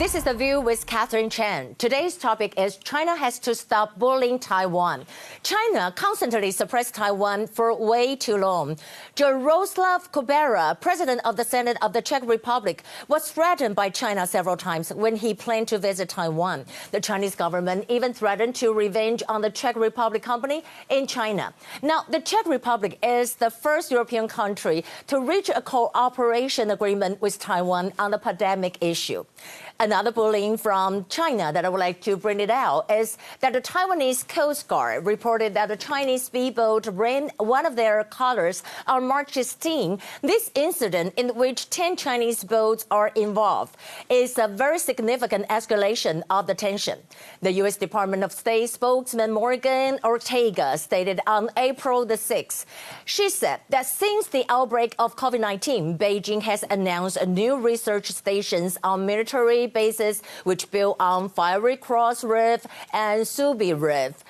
This is The View with Catherine Chang. Today's topic is China has to stop bullying Taiwan. China constantly suppressed Taiwan for way too long. Jaroslav Kubera, president of the Senate of the Czech Republic, was threatened by China several times when he planned to visit Taiwan. The Chinese government even threatened to revenge on the Czech Republic company in China. Now, the Czech Republic is the first European country to reach a cooperation agreement with Taiwan on the pandemic issue. Another bullying from China that I would like to bring it out is that the Taiwanese Coast Guard reported that a Chinese speedboat ran one of their colors on March 16. This incident, in which 10 Chinese boats are involved, is a very significant escalation of the tension. The U.S. Department of State spokesman Morgan Ortega stated on April the 6th. She said that since the outbreak of COVID-19, Beijing has announced new research stations on military bases which build on Fiery Cross Reef and Subi Reef.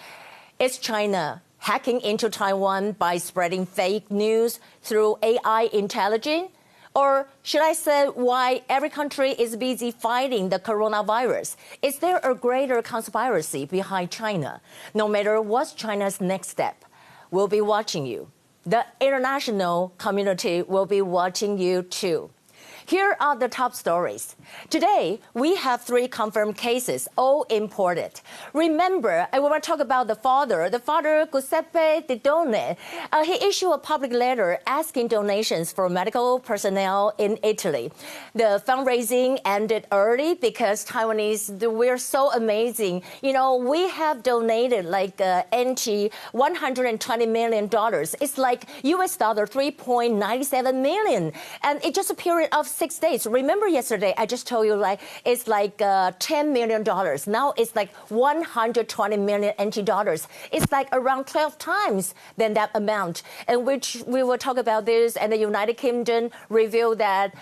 Is China hacking into Taiwan by spreading fake news through AI intelligence? Or should I say why every country is busy fighting the coronavirus? Is there a greater conspiracy behind China? No matter what's China's next step, we'll be watching you. The international community will be watching you too. Here are the top stories. Today, we have 3 confirmed cases, all imported. Remember, I want to talk about the father Giuseppe Di Donne. He issued a public letter asking donations for medical personnel in Italy. The fundraising ended early because Taiwanese, we're so amazing. You know, we have donated like NT $120 million. It's like US dollar 3.97 million. And it's just a period of 6 days. Remember yesterday, I just told you like it's like $10 million. Now it's like 120 million NT dollars. It's like around 12 times than that amount. And which we will talk about this. And the United Kingdom revealed that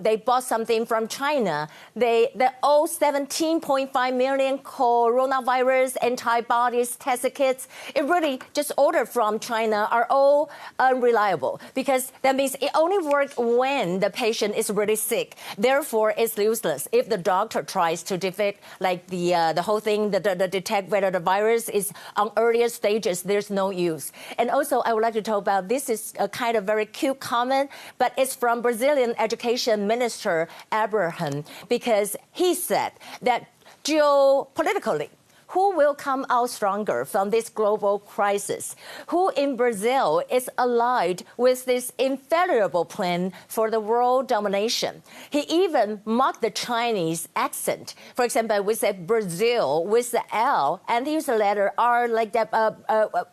they bought something from China. They owe 17.5 million coronavirus antibodies test kits. It really just ordered from China are all unreliable because that means it only works when the patient is really sick. Therefore, it's useless. If the doctor tries to defect like the whole thing, the detect whether the virus is on earlier stages, there's no use. And also, I would like to talk about this is a kind of very cute comment, but it's from Brazilian Education Minister Abraham because he said that geopolitically, who will come out stronger from this global crisis? Who in Brazil is allied with this infallible plan for the world domination? He even mocked the Chinese accent. For example, we say Brazil with the L, and he used the letter R like that,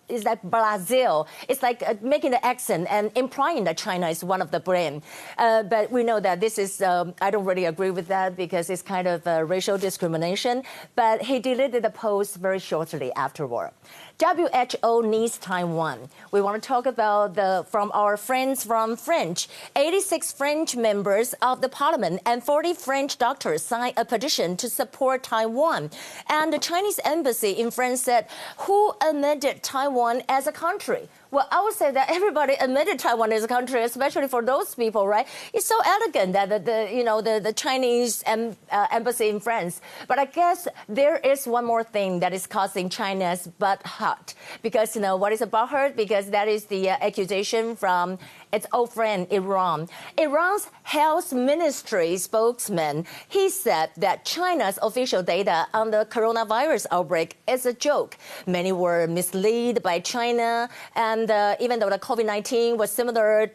is like Brazil. It's like making the accent and implying that China is one of the brand. But we know that this is, I don't really agree with that because it's kind of racial discrimination. But he deleted the post very shortly afterward. WHO needs Taiwan. We want to talk about from our friends from French. 86 French members of the parliament and 40 French doctors signed a petition to support Taiwan. And the Chinese embassy in France said, who admitted Taiwan as a country? Well, I would say that everybody admitted Taiwan as a country, especially for those people, right? It's so elegant that the Chinese embassy in France. But I guess there is one more thing that is causing China's butt hot. Because, what is about her? Because that is the accusation from its old friend, Iran. Iran's health ministry spokesman, he said that China's official data on the coronavirus outbreak is a joke. Many were misled by China, and even though the COVID-19 was similar,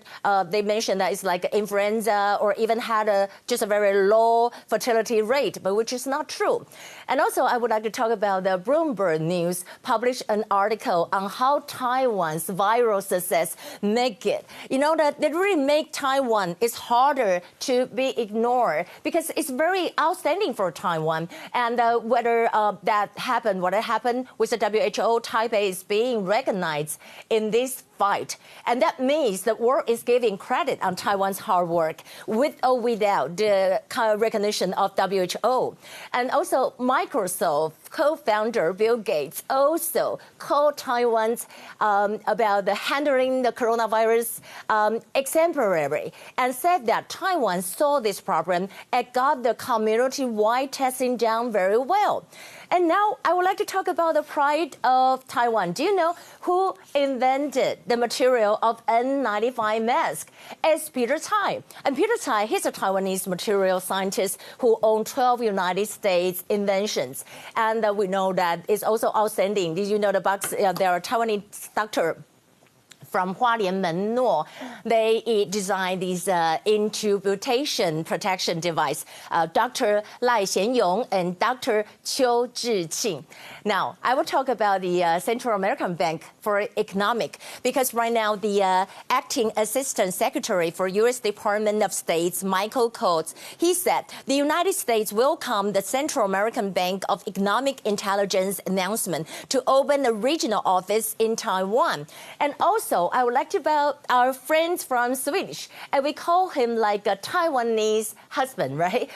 they mentioned that it's like influenza or even had just a very low fertility rate, but which is not true. And also, I would like to talk about the Bloomberg News published an article on how Taiwan's viral success make it. You know that they really make Taiwan is harder to be ignored because it's very outstanding for Taiwan. And whether that happened, what happened with the WHO, Taipei is being recognized in this fight. And that means the world is giving credit on Taiwan's hard work with or without the recognition of WHO. And also Microsoft co-founder Bill Gates also called Taiwan's about the handling the coronavirus exemplary and said that Taiwan saw this problem and got the community-wide testing down very well. And now I would like to talk about the pride of Taiwan. Do you know who invented the material of N95 mask? It's Peter Tsai. And Peter Tsai, he's a Taiwanese material scientist who owns 12 United States inventions. And we know that it's also outstanding. Did you know the box? There are Taiwanese doctor from Hualien Mennuo. They designed this intubutation protection device, Dr. Lai Xianyong and Dr. Qiu Zhiqing. Now, I will talk about the Central American Bank for Economic, because right now the acting assistant secretary for U.S. Department of State, Michael Coates, he said the United States welcomed the Central American Bank of Economic Intelligence announcement to open a regional office in Taiwan. And also, I would like to about our friends from Swedish, and we call him like a Taiwanese husband, right?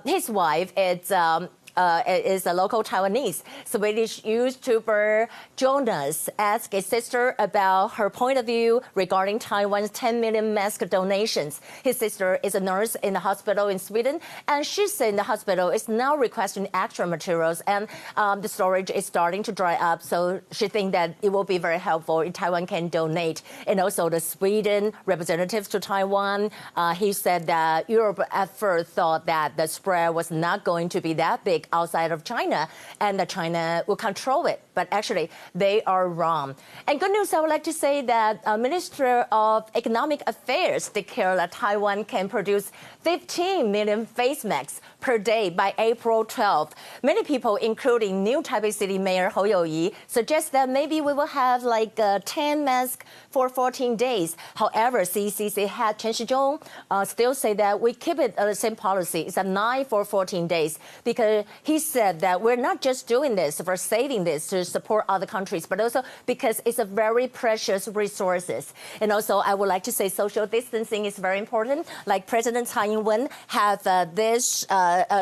His wife is a local Taiwanese. Swedish YouTuber Jonas asked his sister about her point of view regarding Taiwan's 10 million mask donations. His sister is a nurse in the hospital in Sweden, and she said the hospital is now requesting extra materials, and the storage is starting to dry up. So she thinks that it will be very helpful if Taiwan can donate. And also the Sweden representatives to Taiwan, he said that Europe at first thought that the spread was not going to be that big outside of China, and that China will control it. But actually, they are wrong. And good news, I would like to say that Minister of Economic Affairs declared that Taiwan can produce 15 million face masks per day by April 12th. Many people, including new Taipei City Mayor Hou You-yi, suggest that maybe we will have like 10 masks for 14 days. However, CCC head Chen Shizhong still say that we keep it the same policy. It's a 9 for 14 days, because he said that we're not just doing this for saving this to support other countries, but also because it's a very precious resources. And also, I would like to say social distancing is very important. Like President Tsai Ing-wen have this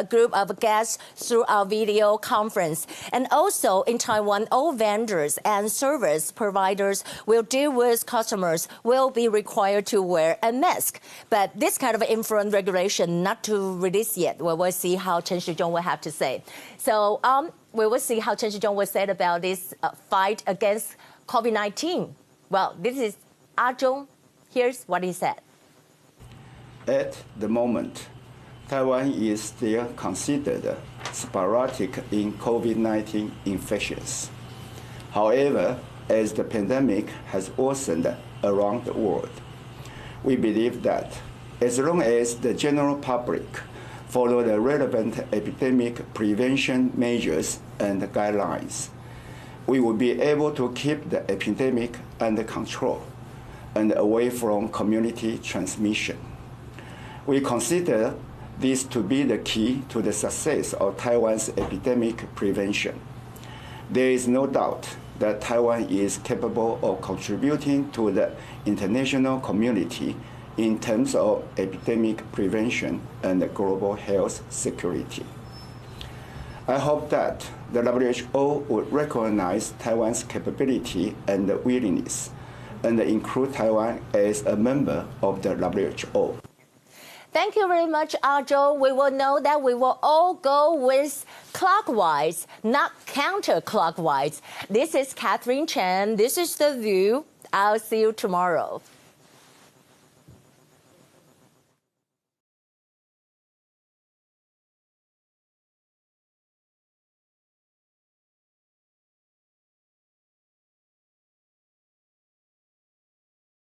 group of guests through our video conference. And also in Taiwan, all vendors and service providers will deal with customers will be required to wear a mask. But this kind of influence regulation not to release yet. We will see how Chen Shizhong will have to say. So we will see how Chen Shizhong will say about this fight against COVID-19. Well, this is Ah Zhong. Here's what he said. At the moment, Taiwan is still considered sporadic in COVID-19 infections. However, as the pandemic has worsened around the world, we believe that as long as the general public follow the relevant epidemic prevention measures and guidelines, we will be able to keep the epidemic under control and away from community transmission. We consider this to be the key to the success of Taiwan's epidemic prevention. There is no doubt that Taiwan is capable of contributing to the international community in terms of epidemic prevention and global health security. I hope that the WHO would recognize Taiwan's capability and willingness and include Taiwan as a member of the WHO. Thank you very much, Ah Zhong. We will know that we will all go with clockwise, not counterclockwise. This is Catherine Chang. This is The View. I'll see you tomorrow.